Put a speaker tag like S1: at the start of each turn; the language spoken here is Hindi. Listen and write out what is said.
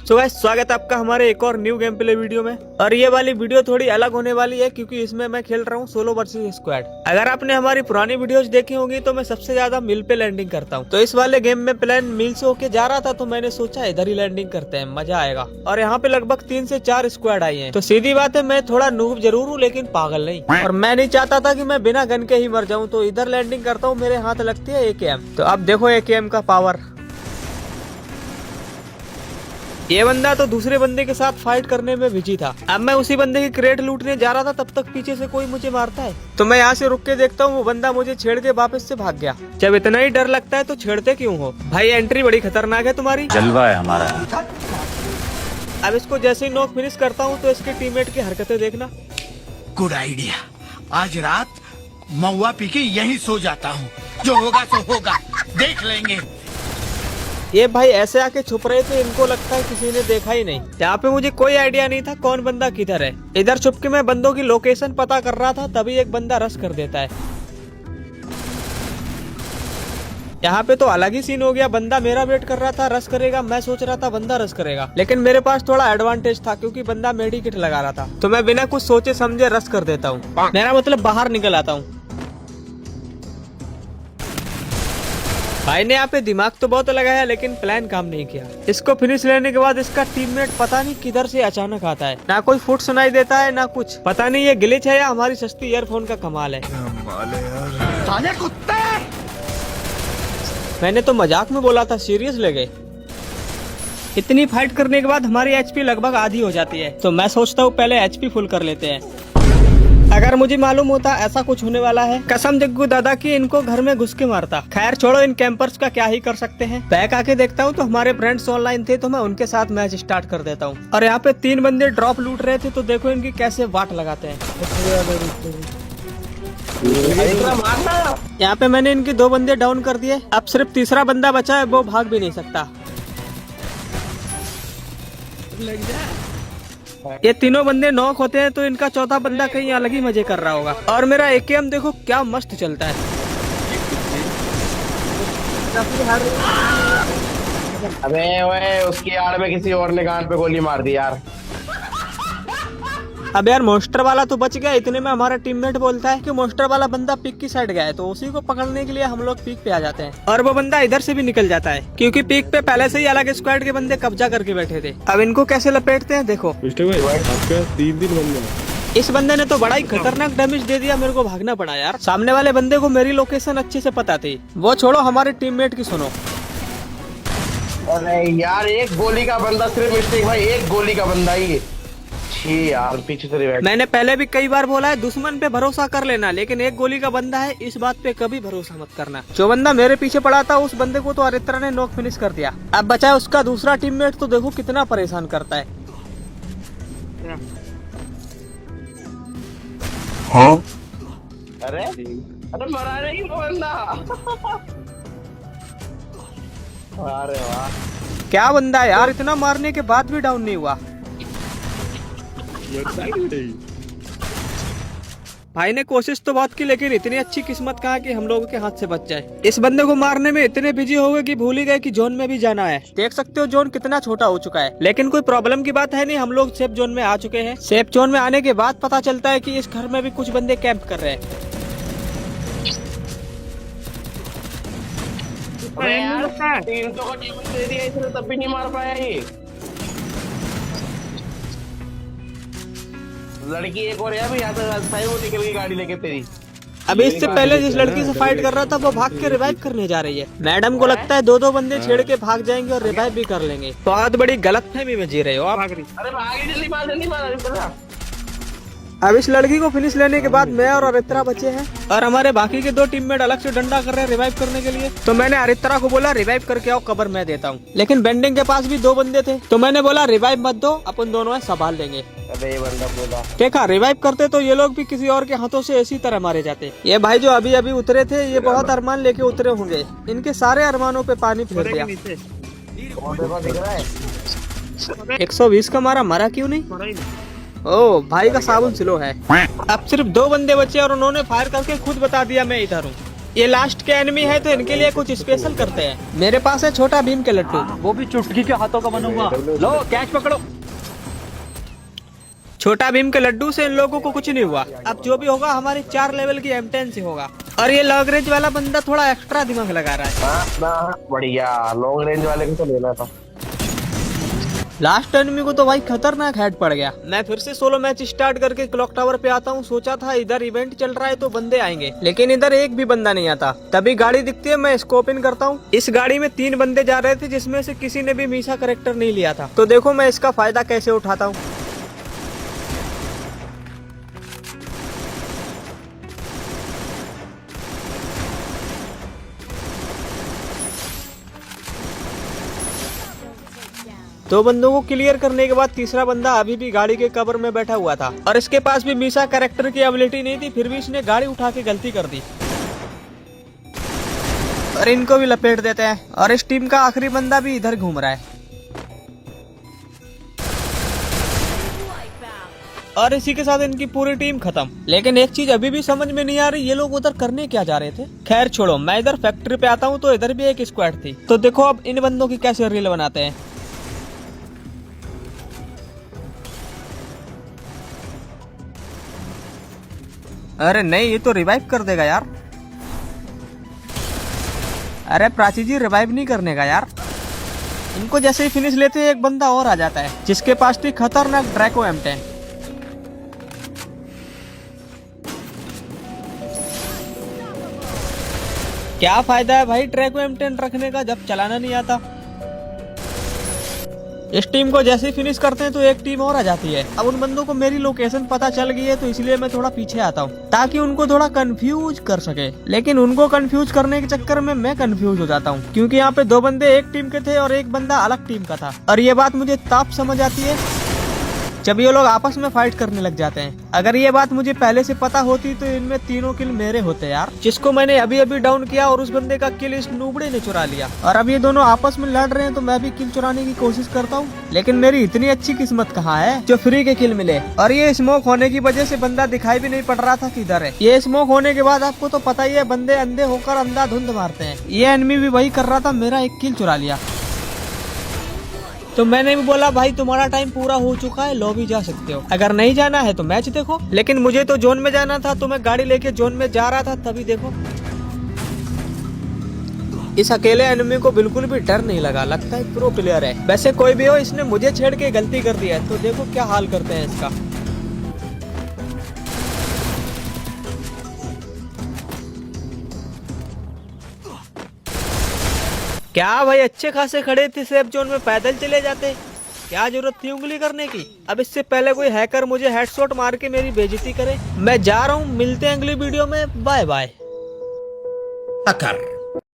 S1: तो गाइस स्वागत है आपका हमारे एक और न्यू गेम प्ले वीडियो में। और ये वाली वीडियो थोड़ी अलग होने वाली है क्योंकि इसमें मैं खेल रहा हूँ सोलो वर्सेस स्क्वाड। अगर आपने हमारी पुरानी वीडियोस देखी होंगी तो मैं सबसे ज्यादा मिल पे लैंडिंग करता हूँ। तो इस वाले गेम में प्लान मिल से होके जा रहा था तो मैंने सोचा इधर ही लैंडिंग करते हैं, मजा आएगा। और यहाँ पे लगभग 3 से 4 स्क्वाड आई है। तो सीधी बात है मैं थोड़ा नूब जरूर हूँ लेकिन पागल नहीं। और मैं नहीं चाहता था कि मैं बिना गन के ही मर जाऊँ, तो इधर लैंडिंग करता हूँ। मेरे हाथ लगती है AKM। तो अब देखो AKM का पावर। ये बंदा तो दूसरे बंदे के साथ फाइट करने में बिजी था। अब मैं उसी बंदे की क्रेट लूटने जा रहा था, तब तक पीछे से कोई मुझे मारता है। तो मैं यहाँ से रुक के देखता हूँ, वो बंदा मुझे छेड़ के वापस से भाग गया। जब इतना ही डर लगता है तो छेड़ते क्यों हो भाई? एंट्री बड़ी खतरनाक है तुम्हारी।
S2: जलवा है हमारा।
S1: अब इसको जैसे ही नॉक फिनिश करता हूँ तो इसके टीममेट की हरकतें देखना।
S3: Good idea. आज रात महुआ पी के यहीं सो जाता हूँ, जो होगा सो होगा, देख लेंगे।
S1: ये भाई ऐसे आके छुप रहे थे, इनको लगता है किसी ने देखा ही नहीं। यहाँ पे मुझे कोई आइडिया नहीं था कौन बंदा किधर है। इधर छुप के मैं बंदों की लोकेशन पता कर रहा था, तभी एक बंदा रश कर देता है। यहाँ पे तो अलग ही सीन हो गया। बंदा मेरा वेट कर रहा था, रश करेगा। मैं सोच रहा था बंदा रश करेगा, लेकिन मेरे पास थोड़ा एडवांटेज था क्योंकि बंदा मेडिकिट लगा रहा था। तो मैं बिना कुछ सोचे समझे रश कर देता हूँ। मेरा मतलब बाहर निकल आता हूँ। भाई ने यहाँ पे दिमाग तो बहुत लगाया लेकिन प्लान काम नहीं किया। इसको फिनिश लेने के बाद इसका टीममेट पता नहीं किधर से अचानक आता है। ना कोई फुट सुनाई देता है ना कुछ। पता नहीं ये ग्लिच है या हमारी सस्ती ईयरफोन का कमाल है।
S3: साले कुत्ते!
S1: मैंने तो मजाक में बोला था, सीरियस ले गए। इतनी फाइट करने के बाद हमारी HP लगभग आधी हो जाती है, तो मैं सोचता हूँ पहले HP फुल कर लेते हैं। अगर मुझे मालूम होता ऐसा कुछ होने वाला है, कसम जग्गू दादा की इनको घर में घुस के मारता। खैर छोड़ो, इन कैंपर्स का क्या ही कर सकते हैं। बैक आके देखता हूँ तो हमारे फ्रेंड्स ऑनलाइन थे, तो मैं उनके साथ मैच स्टार्ट कर देता हूँ। और यहाँ पे 3 बंदे ड्रॉप लूट रहे थे, तो देखो इनकी कैसे वाट लगाते हैं। यहाँ पे मैंने इनके 2 बंदे डाउन कर दिए। अब सिर्फ तीसरा बंदा बचा है, वो भाग भी नहीं सकता। ये तीनों बंदे नॉक होते हैं तो इनका चौथा बंदा कहीं अलग ही मजे कर रहा होगा। और मेरा AKM देखो क्या मस्त चलता है।
S4: अबे ओए, उसकी आड़ में किसी और ने कान पे गोली मार दी यार।
S1: अब यार मोस्टर वाला तो बच गया। इतने में हमारा टीममेट बोलता है कि मोस्टर वाला बंदा पिक की साइड गया है, तो उसी को पकड़ने के लिए हम लोग पीक पे आ जाते हैं। और वो बंदा इधर से भी निकल जाता है क्योंकि पीक पे पहले से ही अलग स्क्वाड के बंदे कब्जा करके बैठे थे। अब इनको कैसे लपेटते हैं देखो।
S5: आपका 3 दिन बंदा।
S1: इस बंदे ने तो बड़ा ही खतरनाक डैमेज दे दिया, मेरे को भागना पड़ा यार। सामने वाले बंदे को मेरी लोकेशन अच्छे से पता थी। वो छोड़ो, हमारे टीममेट की सुनो।
S4: अरे यार, एक गोली का बंदा, सिर्फ मिस्टेक भाई, एक गोली का बंदा ही। यार पीछे से रिवाइव।
S1: मैंने पहले भी कई बार बोला है दुश्मन पे भरोसा कर लेना, लेकिन एक गोली का बंदा है, इस बात पे कभी भरोसा मत करना। जो बंदा मेरे पीछे पड़ा था उस बंदे को तो अरित्रा ने नॉक फिनिश कर दिया। अब बचा है उसका दूसरा टीममेट, तो देखो कितना परेशान करता है।
S5: हाँ?
S4: अरे अरे मरा नहीं वो बंदा। अरे वाह,
S1: क्या बंदा है यार, इतना मारने के बाद भी डाउन नहीं हुआ। भाई ने कोशिश तो बहुत की, लेकिन इतनी अच्छी किस्मत कहाँ कि हम लोगों के हाथ से बच जाए। इस बंदे को मारने में इतने बिजी हो गए कि भूल ही गए कि जोन में भी जाना है। देख सकते हो जोन कितना छोटा हो चुका है, लेकिन कोई प्रॉब्लम की बात है नहीं। हम लोग सेफ जोन में आ चुके हैं। सेफ जोन में आने के बाद पता चलता है कि इस घर में भी कुछ बंदे कैंप कर रहे हैं।
S4: अबे यार 300 का टीम दे दिया इसने, तब भी नहीं मार पाया ये। लड़की एक और है अभी यहाँ पे, वो निकल गई गाड़ी लेके तेरी।
S1: अभी इससे पहले जिस लड़की से फाइट कर रहा था वो भाग के रिवाइव करने जा रही है। मैडम को लगता है 2-2 बंदे छेड़ के भाग जाएंगे और रिवाइव भी कर लेंगे। बहुत बड़ी गलतफहमी में जी रहे हो आप।
S4: अरे भागी, जल्दी मार, जल्दी मार।
S1: अब इस लड़की को फिनिश लेने के बाद मैं और अरित्रा बचे हैं, और हमारे बाकी के 2 टीममेट अलग से डंडा कर रहे हैं रिवाइव करने के लिए। तो मैंने अरित्रा को बोला रिवाइव करके आओ, कवर मैं देता हूँ। लेकिन बेंडिंग के पास भी 2 बंदे थे, तो मैंने बोला रिवाइव मत दो, अपन दोनों है संभाल लेंगे।
S4: अबे ये बंदा बोला
S1: देखा, रिवाइव करते तो ये लोग भी किसी और के हाथों से इसी तरह मारे जाते। ये भाई जो अभी अभी उतरे थे, ये बहुत अरमान लेके उतरे होंगे। इनके सारे अरमानों पे पानी फेर दिया।
S4: दिख रहा है
S1: 120 का मरा क्यों नहीं? ओ भाई का साबुन स्लो है। अब सिर्फ 2 बंदे बचे और उन्होंने फायर करके खुद बता दिया मैं इधर हूँ। ये लास्ट के एनिमी है तो इनके लिए कुछ स्पेशल करते हैं। मेरे पास है छोटा भीम के लट्टू,
S2: वो भी चुटकी के हाथों का बनूंगा। लो कैच पकड़ो।
S1: छोटा भीम के लड्डू से इन लोगों को कुछ नहीं हुआ। अब जो भी होगा हमारी 4 लेवल की M10 से होगा। और ये लॉन्ग रेंज वाला बंदा थोड़ा एक्स्ट्रा दिमाग लगा रहा है।
S4: बढ़िया, लॉन्ग रेंज वाले को तो लेना था।
S1: लास्ट एनिमी को तो भाई खतरनाक हेड पड़ गया। मैं फिर से सोलो मैच स्टार्ट करके क्लॉक टावर पे आता हूँ। सोचा था इधर इवेंट चल रहा है तो बंदे आएंगे, लेकिन इधर एक भी बंदा नहीं आता। तभी गाड़ी दिखती है, मैं स्कोप इन करता हूँ। इस गाड़ी में 3 बंदे जा रहे थे, जिसमें से किसी ने भी मीसा कैरेक्टर नहीं लिया था। तो देखो मैं इसका फायदा कैसे उठाता हूँ। दो बंदों को क्लियर करने के बाद तीसरा बंदा अभी भी गाड़ी के कवर में बैठा हुआ था और इसके पास भी मीसा कैरेक्टर की एबिलिटी नहीं थी, फिर भी इसने गाड़ी उठा के गलती कर दी। और इनको भी लपेट देते हैं। और इस टीम का आखिरी बंदा भी इधर घूम रहा है। और इसी के साथ इनकी पूरी टीम खत्म। लेकिन एक चीज अभी भी समझ में नहीं आ रही, ये लोग उधर करने क्या जा रहे थे। खैर छोड़ो, मैं इधर फैक्ट्री पे आता हूँ तो इधर भी एक स्क्वाड थी। तो देखो अब इन बंदों की कैसे रील बनाते हैं। अरे नहीं, ये तो रिवाइव कर देगा यार। अरे प्राची जी, रिवाइव नहीं करने का यार। इनको जैसे ही फिनिश लेते हैं एक बंदा और आ जाता है, जिसके पास थी खतरनाक ड्रैको M10। क्या फायदा है भाई ड्रैको M10 रखने का जब चलाना नहीं आता। इस टीम को जैसे ही फिनिश करते हैं तो एक टीम और आ जाती है। अब उन बंदों को मेरी लोकेशन पता चल गई है, तो इसलिए मैं थोड़ा पीछे आता हूँ ताकि उनको थोड़ा कंफ्यूज कर सके। लेकिन उनको कंफ्यूज करने के चक्कर में मैं कंफ्यूज हो जाता हूँ, क्योंकि यहाँ पे 2 बंदे एक टीम के थे और एक बंदा अलग टीम का था। और ये बात मुझे तब समझ आती है जब ये लोग आपस में फाइट करने लग जाते हैं। अगर ये बात मुझे पहले से पता होती तो इनमें 3 किल मेरे होते यार, जिसको मैंने अभी अभी डाउन किया और उस बंदे का किल इस नूबड़े ने चुरा लिया। और अब ये दोनों आपस में लड़ रहे हैं तो मैं भी किल चुराने की कोशिश करता हूँ, लेकिन मेरी इतनी अच्छी किस्मत कहाँ है जो फ्री के किल मिले। और ये स्मोक होने की वजह से बंदा दिखाई भी नहीं पड़ रहा था किधर है। ये स्मोक होने के बाद आपको तो पता ही है, बंदे अंधे होकर अंधाधुंध मारते हैं। ये एनिमी भी वही कर रहा था, मेरा एक किल चुरा लिया। तो मैंने भी बोला भाई तुम्हारा टाइम पूरा हो चुका है, लॉबी जा सकते हो। अगर नहीं जाना है तो मैच देखो। लेकिन मुझे तो जोन में जाना था, तो मैं गाड़ी लेके जोन में जा रहा था, तभी देखो इस अकेले एनिमी को बिल्कुल भी डर नहीं लगा। लगता है प्रो प्लेयर है। वैसे कोई भी हो, इसने मुझे छेड़ के गलती कर दी है, तो देखो क्या हाल करते हैं इसका। क्या भाई, अच्छे खासे खड़े थे सेफ जोन में, पैदल चले जाते। क्या जरूरत थी उंगली करने की। अब इससे पहले कोई हैकर मुझे हेडशॉट मार के मेरी बेइज्जती करे। मैं जा रहा हूँ, मिलते हैं अगली वीडियो में। Bye bye.
S3: कर